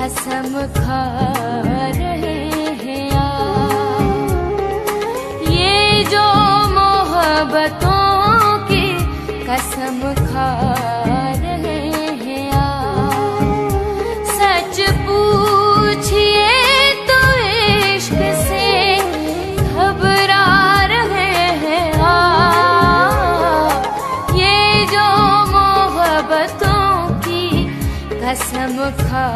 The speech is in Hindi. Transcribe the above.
कसम खा रहे हैं आप। ये जो मोहब्बतों की कसम खा रहे हैं आप। सच पूछिए तो इश्क से घबरा रहे हैं आप। ये जो मोहब्बतों की कसम खा